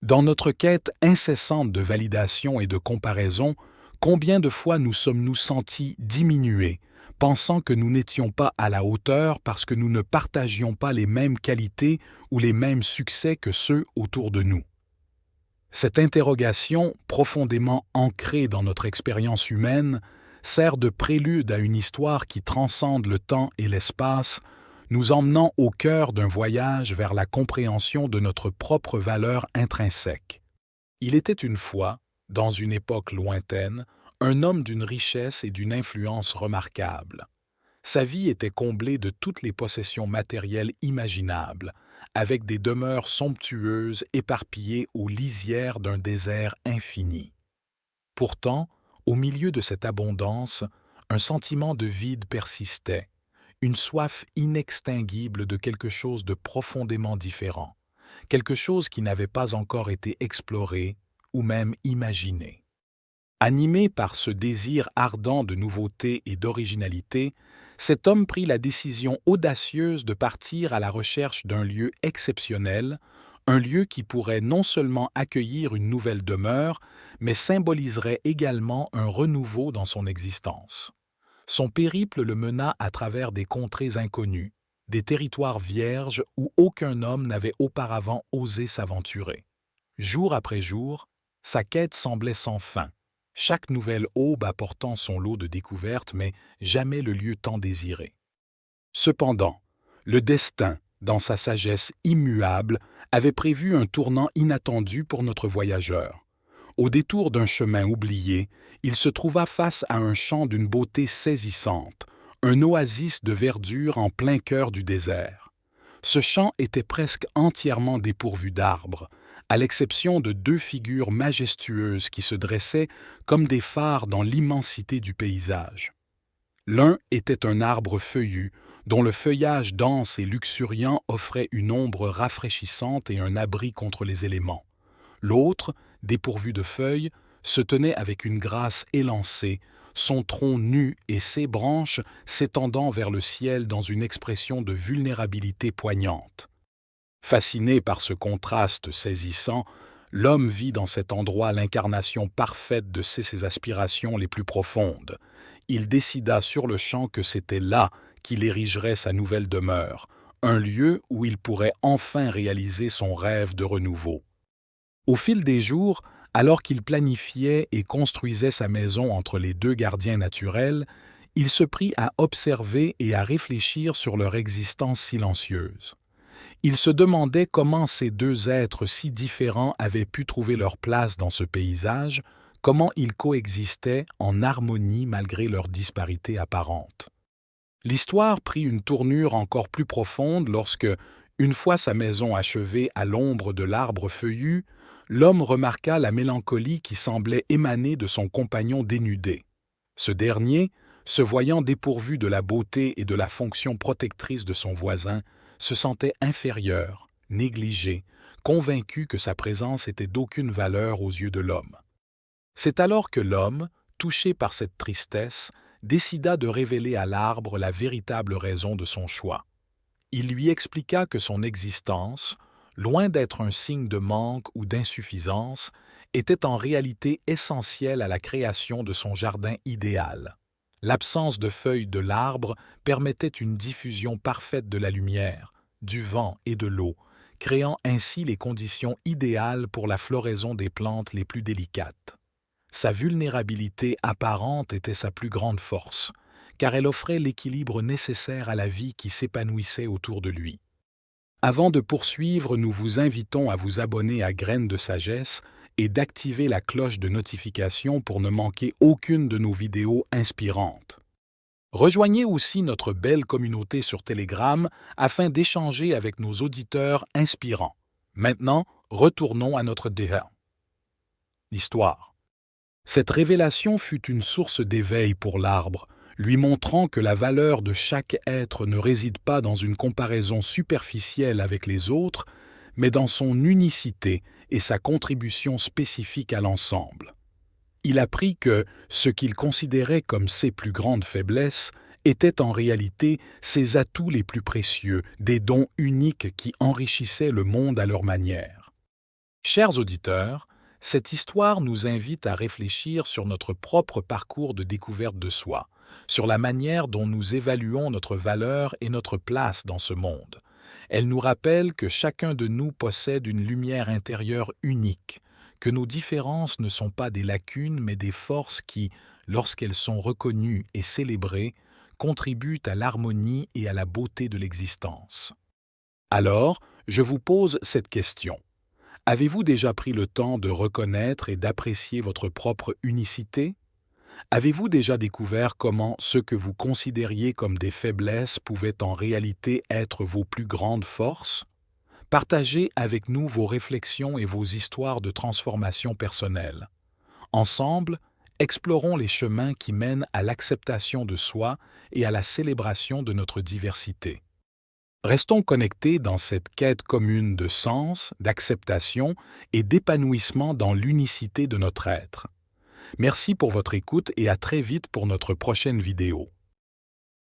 Dans notre quête incessante de validation et de comparaison, combien de fois nous sommes-nous sentis diminués, pensant que nous n'étions pas à la hauteur parce que nous ne partagions pas les mêmes qualités ou les mêmes succès que ceux autour de nous? Cette interrogation, profondément ancrée dans notre expérience humaine, sert de prélude à une histoire qui transcende le temps et l'espace, nous emmenant au cœur d'un voyage vers la compréhension de notre propre valeur intrinsèque. Il était une fois, dans une époque lointaine, un homme d'une richesse et d'une influence remarquables. Sa vie était comblée de toutes les possessions matérielles imaginables, avec des demeures somptueuses éparpillées aux lisières d'un désert infini. Pourtant, au milieu de cette abondance, un sentiment de vide persistait, une soif inextinguible de quelque chose de profondément différent, quelque chose qui n'avait pas encore été exploré ou même imaginé. Animé par ce désir ardent de nouveauté et d'originalité, cet homme prit la décision audacieuse de partir à la recherche d'un lieu exceptionnel, un lieu qui pourrait non seulement accueillir une nouvelle demeure, mais symboliserait également un renouveau dans son existence. Son périple le mena à travers des contrées inconnues, des territoires vierges où aucun homme n'avait auparavant osé s'aventurer. Jour après jour, sa quête semblait sans fin. Chaque nouvelle aube apportant son lot de découvertes, mais jamais le lieu tant désiré. Cependant, le destin, dans sa sagesse immuable, avait prévu un tournant inattendu pour notre voyageur. Au détour d'un chemin oublié, il se trouva face à un champ d'une beauté saisissante, un oasis de verdure en plein cœur du désert. Ce champ était presque entièrement dépourvu d'arbres, à l'exception de deux figures majestueuses qui se dressaient comme des phares dans l'immensité du paysage. L'un était un arbre feuillu, dont le feuillage dense et luxuriant offrait une ombre rafraîchissante et un abri contre les éléments. L'autre, dépourvu de feuilles, se tenait avec une grâce élancée, son tronc nu et ses branches s'étendant vers le ciel dans une expression de vulnérabilité poignante. Fasciné par ce contraste saisissant, l'homme vit dans cet endroit l'incarnation parfaite de ses aspirations les plus profondes. Il décida sur le champ que c'était là qu'il érigerait sa nouvelle demeure, un lieu où il pourrait enfin réaliser son rêve de renouveau. Au fil des jours, alors qu'il planifiait et construisait sa maison entre les deux gardiens naturels, il se prit à observer et à réfléchir sur leur existence silencieuse. Il se demandait comment ces deux êtres si différents avaient pu trouver leur place dans ce paysage, comment ils coexistaient en harmonie malgré leur disparité apparente. L'histoire prit une tournure encore plus profonde lorsque, une fois sa maison achevée à l'ombre de l'arbre feuillu, l'homme remarqua la mélancolie qui semblait émaner de son compagnon dénudé. Ce dernier, se voyant dépourvu de la beauté et de la fonction protectrice de son voisin, se sentait inférieur, négligé, convaincu que sa présence était d'aucune valeur aux yeux de l'homme. C'est alors que l'homme, touché par cette tristesse, décida de révéler à l'arbre la véritable raison de son choix. Il lui expliqua que son existence, loin d'être un signe de manque ou d'insuffisance, était en réalité essentielle à la création de son jardin idéal. L'absence de feuilles de l'arbre permettait une diffusion parfaite de la lumière, du vent et de l'eau, créant ainsi les conditions idéales pour la floraison des plantes les plus délicates. Sa vulnérabilité apparente était sa plus grande force, car elle offrait l'équilibre nécessaire à la vie qui s'épanouissait autour de lui. Avant de poursuivre, nous vous invitons à vous abonner à Graines de Sagesse et d'activer la cloche de notification pour ne manquer aucune de nos vidéos inspirantes. Rejoignez aussi notre belle communauté sur Telegram afin d'échanger avec nos auditeurs inspirants. Maintenant, retournons à notre débat. L'histoire. Cette révélation fut une source d'éveil pour l'arbre, lui montrant que la valeur de chaque être ne réside pas dans une comparaison superficielle avec les autres, mais dans son unicité et sa contribution spécifique à l'ensemble. Il apprit que ce qu'il considérait comme ses plus grandes faiblesses étaient en réalité ses atouts les plus précieux, des dons uniques qui enrichissaient le monde à leur manière. Chers auditeurs, cette histoire nous invite à réfléchir sur notre propre parcours de découverte de soi, sur la manière dont nous évaluons notre valeur et notre place dans ce monde. Elle nous rappelle que chacun de nous possède une lumière intérieure unique, que nos différences ne sont pas des lacunes mais des forces qui, lorsqu'elles sont reconnues et célébrées, contribuent à l'harmonie et à la beauté de l'existence. Alors, je vous pose cette question. Avez-vous déjà pris le temps de reconnaître et d'apprécier votre propre unicité? Avez-vous déjà découvert comment ce que vous considériez comme des faiblesses pouvait en réalité être vos plus grandes forces? Partagez avec nous vos réflexions et vos histoires de transformation personnelle. Ensemble, explorons les chemins qui mènent à l'acceptation de soi et à la célébration de notre diversité. Restons connectés dans cette quête commune de sens, d'acceptation et d'épanouissement dans l'unicité de notre être. Merci pour votre écoute et à très vite pour notre prochaine vidéo.